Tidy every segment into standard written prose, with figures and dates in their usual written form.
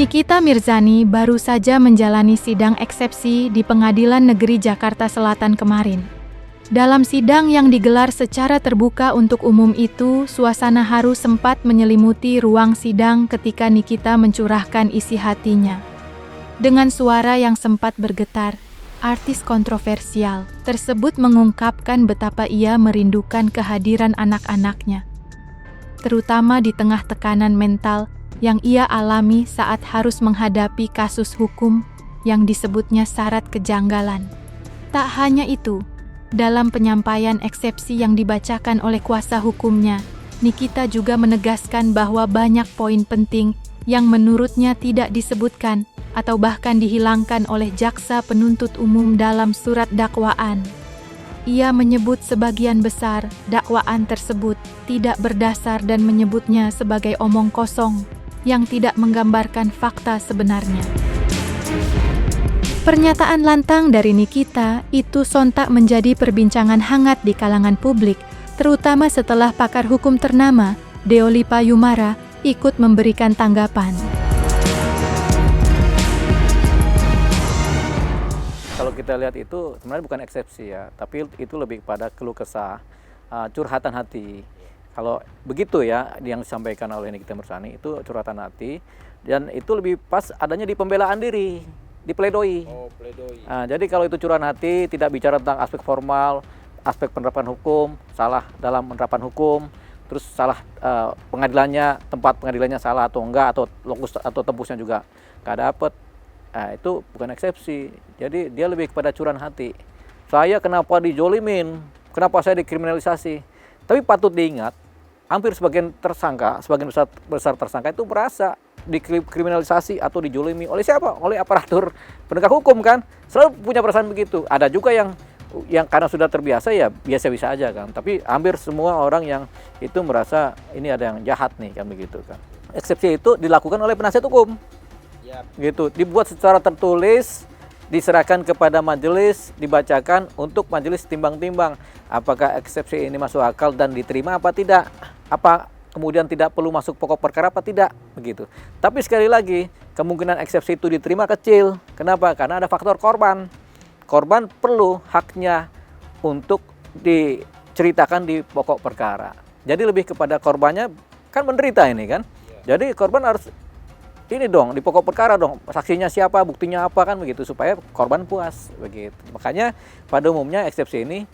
Nikita Mirzani baru saja menjalani sidang eksepsi di Pengadilan Negeri Jakarta Selatan kemarin. Dalam sidang yang digelar secara terbuka untuk umum itu, suasana haru sempat menyelimuti ruang sidang ketika Nikita mencurahkan isi hatinya. Dengan suara yang sempat bergetar, artis kontroversial tersebut mengungkapkan betapa ia merindukan kehadiran anak-anaknya, terutama di tengah tekanan mental yang ia alami saat harus menghadapi kasus hukum yang disebutnya syarat kejanggalan. Tak hanya itu, dalam penyampaian eksepsi yang dibacakan oleh kuasa hukumnya, Nikita juga menegaskan bahwa banyak poin penting yang menurutnya tidak disebutkan atau bahkan dihilangkan oleh jaksa penuntut umum dalam surat dakwaan. Ia menyebut sebagian besar dakwaan tersebut tidak berdasar dan menyebutnya sebagai omong kosong yang tidak menggambarkan fakta sebenarnya. Pernyataan lantang dari Nikita itu sontak menjadi perbincangan hangat di kalangan publik, terutama setelah pakar hukum ternama, Deolipa Yumara, ikut memberikan tanggapan. Kalau kita lihat itu sebenarnya bukan eksepsi ya, tapi itu lebih kepada keluh kesah, curhatan hati. Kalau begitu ya, yang disampaikan oleh Nikita Mirzani itu curhatan hati, dan itu lebih pas adanya di pembelaan diri, di pledoi. Oh, pledoi. Jadi kalau itu curahan hati, tidak bicara tentang aspek formal, aspek penerapan hukum, salah dalam penerapan hukum, terus salah pengadilannya, tempat pengadilannya salah atau enggak, atau lokus atau tembusnya juga nggak dapet. Itu bukan eksepsi. Jadi dia lebih kepada curahan hati. Saya kenapa dijolimin? Kenapa saya dikriminalisasi? Tapi patut diingat, hampir sebagian besar tersangka itu merasa dikriminalisasi atau dijolimi oleh siapa? Oleh aparatur penegak hukum kan? Selalu punya perasaan begitu. Ada juga yang karena sudah terbiasa ya biasa-biasa aja kan. Tapi hampir semua orang yang itu merasa ini ada yang jahat nih kan begitu kan. Eksepsi itu dilakukan oleh penasihat hukum. Gitu, dibuat secara tertulis, diserahkan kepada majelis, dibacakan untuk majelis timbang-timbang apakah eksepsi ini masuk akal dan diterima apa tidak, apa kemudian tidak perlu masuk pokok perkara apa tidak, begitu. Tapi sekali lagi, kemungkinan eksepsi itu diterima kecil. Kenapa? Karena ada faktor korban. Korban perlu haknya untuk diceritakan di pokok perkara. Jadi lebih kepada korbannya kan menderita ini kan. Jadi korban harus ini dong, di pokok perkara dong, saksinya siapa, buktinya apa kan begitu, supaya korban puas begitu. Makanya pada umumnya eksepsi ini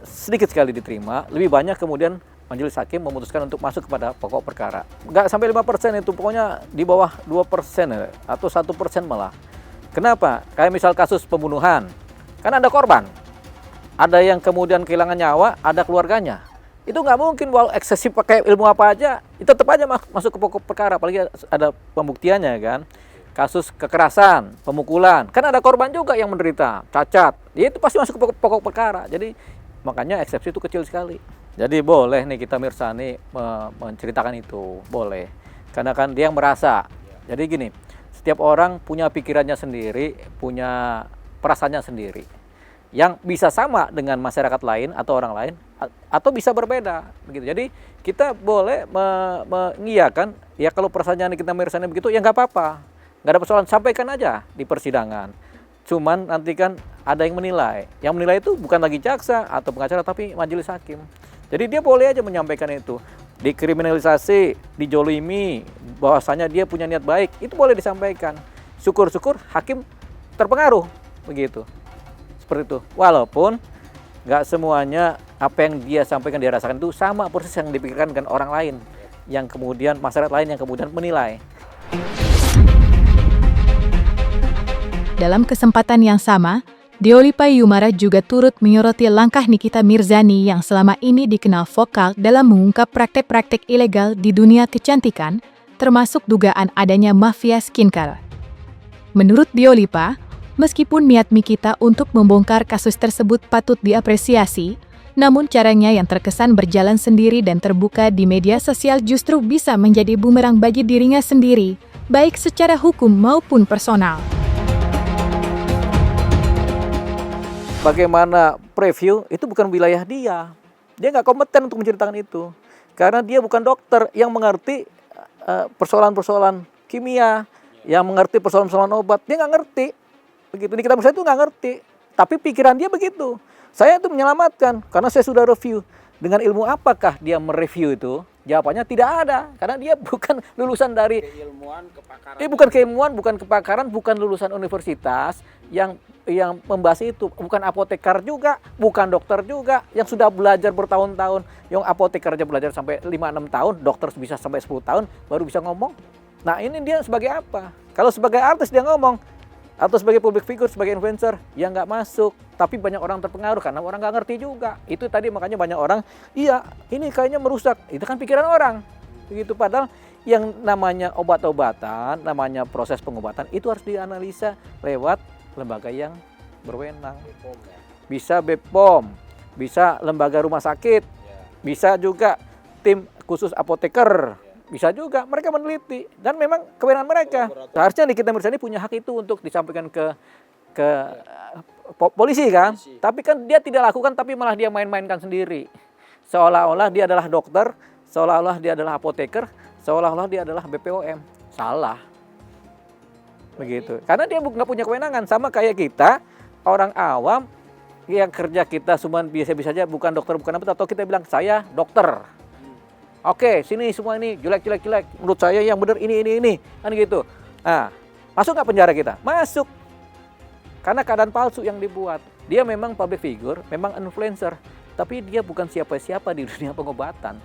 sedikit sekali diterima, lebih banyak kemudian majelis hakim memutuskan untuk masuk kepada pokok perkara. Nggak sampai 5% itu, pokoknya di bawah 2% ya, atau 1% malah. Kenapa? Kayak misal kasus pembunuhan, kan ada korban, ada yang kemudian kehilangan nyawa, ada keluarganya. Itu nggak mungkin walau eksesif pakai ilmu apa aja, itu tetap aja masuk ke pokok perkara, apalagi ada pembuktiannya kan. Kasus kekerasan, pemukulan, kan ada korban juga yang menderita, cacat, ya itu pasti masuk ke pokok perkara. Jadi makanya eksepsi itu kecil sekali. Jadi boleh nih Nikita Mirzani menceritakan itu, boleh. Karena kan dia yang merasa. Jadi gini, setiap orang punya pikirannya sendiri, punya perasaannya sendiri, yang bisa sama dengan masyarakat lain atau orang lain, atau bisa berbeda begitu. Jadi kita boleh mengiyakan ya kalau perasaannya Nikita Mirzani begitu ya nggak apa-apa, nggak ada persoalan, sampaikan aja di persidangan. Cuman nanti kan ada yang menilai itu bukan lagi jaksa atau pengacara tapi majelis hakim. Jadi dia boleh aja menyampaikan itu, dikriminalisasi, dijolimi, bahwasanya dia punya niat baik, itu boleh disampaikan. Syukur-syukur hakim terpengaruh begitu. Seperti itu. Walaupun nggak semuanya apa yang dia sampaikan, dia rasakan itu sama persis yang dipikirkan dengan orang lain, yang kemudian masyarakat lain yang kemudian menilai. Dalam kesempatan yang sama, Deolipa Yumara juga turut menyoroti langkah Nikita Mirzani yang selama ini dikenal vokal dalam mengungkap praktek-praktek ilegal di dunia kecantikan, termasuk dugaan adanya mafia skincare. Menurut Deolipa, meskipun niat Nikita untuk membongkar kasus tersebut patut diapresiasi, namun caranya yang terkesan berjalan sendiri dan terbuka di media sosial justru bisa menjadi bumerang bagi dirinya sendiri, baik secara hukum maupun personal. Bagaimana preview itu bukan wilayah dia. Dia nggak kompeten untuk menceritakan itu. Karena dia bukan dokter yang mengerti persoalan-persoalan kimia, yang mengerti persoalan-persoalan obat, dia nggak ngerti. Begitu, Nikita Mirzani itu nggak ngerti. Tapi pikiran dia begitu. Saya itu menyelamatkan, karena saya sudah review. Dengan ilmu apakah dia mereview itu? Jawabannya tidak ada, karena dia bukan lulusan dari keilmuan, kepakaran. bukan keilmuan, bukan kepakaran, bukan lulusan universitas yang membahas itu, bukan apoteker juga, bukan dokter juga, yang sudah belajar bertahun-tahun. Yang apoteker aja belajar sampai 5-6 tahun, dokter bisa sampai 10 tahun baru bisa ngomong. Nah, ini dia sebagai apa? Kalau sebagai artis dia ngomong, atau sebagai public figure, sebagai influencer, ya nggak masuk. Tapi banyak orang terpengaruh karena orang nggak ngerti juga. Itu tadi makanya banyak orang, iya ini kayaknya merusak. Itu kan pikiran orang. Begitu, padahal yang namanya obat-obatan, namanya proses pengobatan, itu harus dianalisa lewat lembaga yang berwenang. BPOM ya. Bisa BPOM, bisa lembaga rumah sakit, Ya. bisa juga tim khusus apoteker. Bisa juga mereka meneliti, dan memang kewenangan mereka. Seharusnya Nikita Mirzani punya hak itu untuk disampaikan ke polisi kan. Polisi. Tapi kan dia tidak lakukan, tapi malah dia main-mainkan sendiri. Seolah-olah dia adalah dokter, seolah-olah dia adalah apoteker, seolah-olah dia adalah BPOM. Salah. Begitu. Karena dia nggak punya kewenangan, sama kayak kita orang awam yang kerja kita cuma biasa-biasa saja, bukan dokter, bukan apa, atau kita bilang saya dokter. Oke, sini semua ini jelek. Menurut saya yang benar ini. Kan gitu. Nah, masuk nggak penjara kita? Masuk. Karena keadaan palsu yang dibuat. Dia memang public figure, memang influencer. Tapi dia bukan siapa-siapa di dunia pengobatan.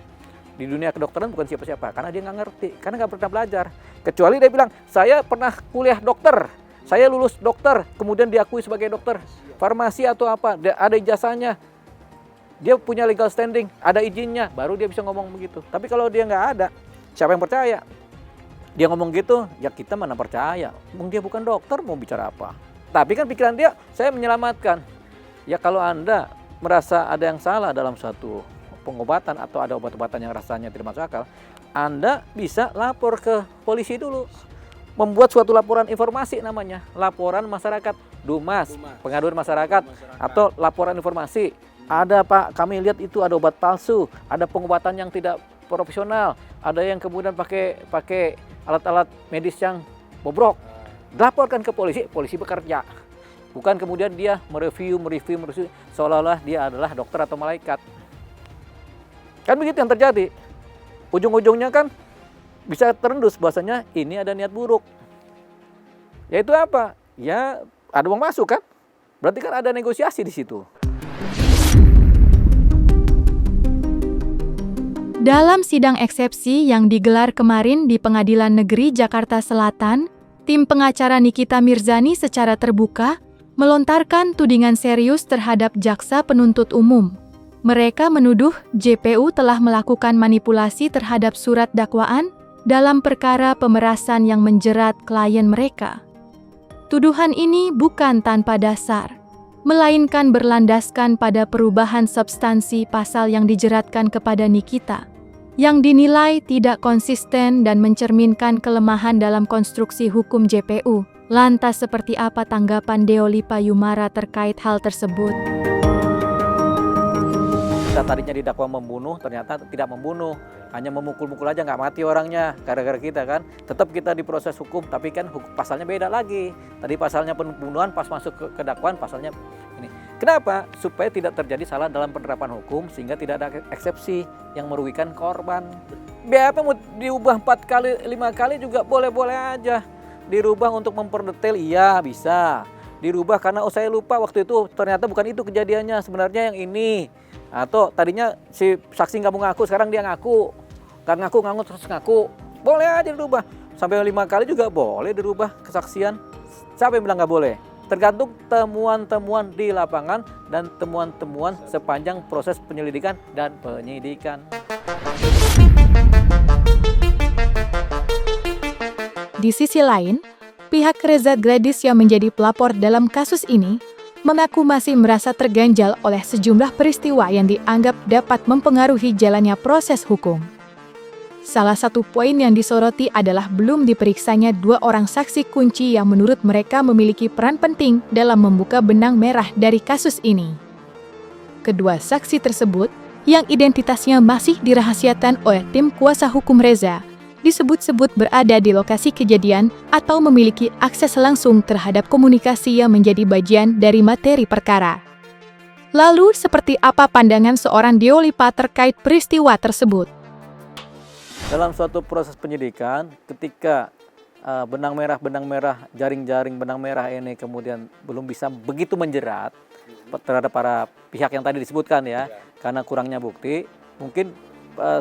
Di dunia kedokteran bukan siapa-siapa. Karena dia nggak ngerti. Karena nggak pernah belajar. Kecuali dia bilang, saya pernah kuliah dokter. Saya lulus dokter. Kemudian diakui sebagai dokter farmasi atau apa. Ada ijazahnya. Dia punya legal standing, ada izinnya, baru dia bisa ngomong begitu. Tapi kalau dia nggak ada, siapa yang percaya? Dia ngomong gitu, ya kita mana percaya. Dia bukan dokter, mau bicara apa? Tapi kan pikiran dia, saya menyelamatkan. Ya kalau Anda merasa ada yang salah dalam suatu pengobatan atau ada obat-obatan yang rasanya tidak masuk akal, Anda bisa lapor ke polisi dulu. Membuat suatu laporan informasi namanya, laporan masyarakat, DUMAS, pengaduan masyarakat, atau laporan informasi. Ada Pak, kami lihat itu ada obat palsu, ada pengobatan yang tidak profesional, ada yang kemudian pakai alat-alat medis yang bobrok. Laporkan ke polisi, polisi bekerja. Bukan kemudian dia mereview seolah-olah dia adalah dokter atau malaikat. Kan begitu yang terjadi. Ujung-ujungnya kan bisa terendus bahasanya ini ada niat buruk. Yaitu apa? Ya ada uang masuk kan? Berarti kan ada negosiasi di situ. Dalam sidang eksepsi yang digelar kemarin di Pengadilan Negeri Jakarta Selatan, tim pengacara Nikita Mirzani secara terbuka melontarkan tudingan serius terhadap jaksa penuntut umum. Mereka menuduh JPU telah melakukan manipulasi terhadap surat dakwaan dalam perkara pemerasan yang menjerat klien mereka. Tuduhan ini bukan tanpa dasar, melainkan berlandaskan pada perubahan substansi pasal yang dijeratkan kepada Nikita, yang dinilai tidak konsisten dan mencerminkan kelemahan dalam konstruksi hukum JPU. Lantas seperti apa tanggapan Deoli Payumara terkait hal tersebut? Kita tadinya didakwa membunuh, ternyata tidak membunuh. Hanya memukul-mukul aja, nggak mati orangnya. Gara-gara kita kan, tetap kita diproses hukum, tapi kan pasalnya beda lagi. Tadi pasalnya pembunuhan, pas masuk ke dakwaan pasalnya ini. Kenapa? Supaya tidak terjadi salah dalam penerapan hukum, sehingga tidak ada eksepsi yang merugikan korban. BAP mau diubah 4 kali, 5 kali juga boleh-boleh aja. Dirubah untuk memperdetail, iya bisa. Dirubah karena saya lupa waktu itu ternyata bukan itu kejadiannya, sebenarnya yang ini. Atau tadinya si saksi nggak mau ngaku, sekarang dia ngaku. Nggak ngaku terus ngaku. Boleh aja dirubah. Sampai 5 kali juga boleh dirubah kesaksian. Siapa yang bilang nggak boleh? Tergantung temuan-temuan di lapangan dan temuan-temuan sepanjang proses penyelidikan dan penyidikan. Di sisi lain, pihak Reza Gladys yang menjadi pelapor dalam kasus ini mengaku masih merasa terganjal oleh sejumlah peristiwa yang dianggap dapat mempengaruhi jalannya proses hukum. Salah satu poin yang disoroti adalah belum diperiksanya 2 orang saksi kunci yang menurut mereka memiliki peran penting dalam membuka benang merah dari kasus ini. Kedua saksi tersebut, yang identitasnya masih dirahasiakan oleh tim kuasa hukum Reza, disebut-sebut berada di lokasi kejadian atau memiliki akses langsung terhadap komunikasi yang menjadi bagian dari materi perkara. Lalu, seperti apa pandangan seorang Deolipa terkait peristiwa tersebut? Dalam suatu proses penyidikan, ketika benang merah, jaring-jaring benang merah ini kemudian belum bisa begitu menjerat terhadap para pihak yang tadi disebutkan ya, karena kurangnya bukti, mungkin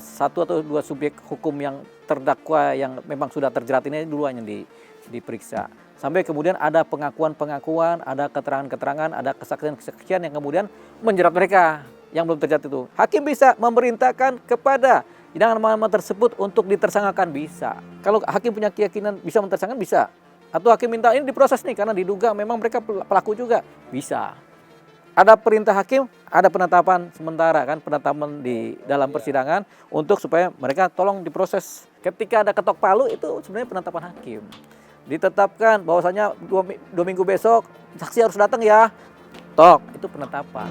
satu atau dua subjek hukum yang terdakwa yang memang sudah terjerat ini duluan yang diperiksa. Sampai kemudian ada pengakuan-pengakuan, ada keterangan-keterangan, ada kesaksian-kesaksian yang kemudian menjerat mereka yang belum terjerat itu. Hakim bisa memerintahkan kepada hidangan nama tersebut untuk ditersangkakan, bisa. Kalau hakim punya keyakinan bisa mentersangkakan, bisa. Atau hakim minta ini diproses nih karena diduga memang mereka pelaku juga, bisa. Ada perintah hakim, ada penetapan sementara kan, penetapan di dalam persidangan untuk supaya mereka tolong diproses. Ketika ada ketok palu itu sebenarnya penetapan hakim. Ditetapkan bahwasanya 2 minggu besok saksi harus datang ya. Tok, itu penetapan.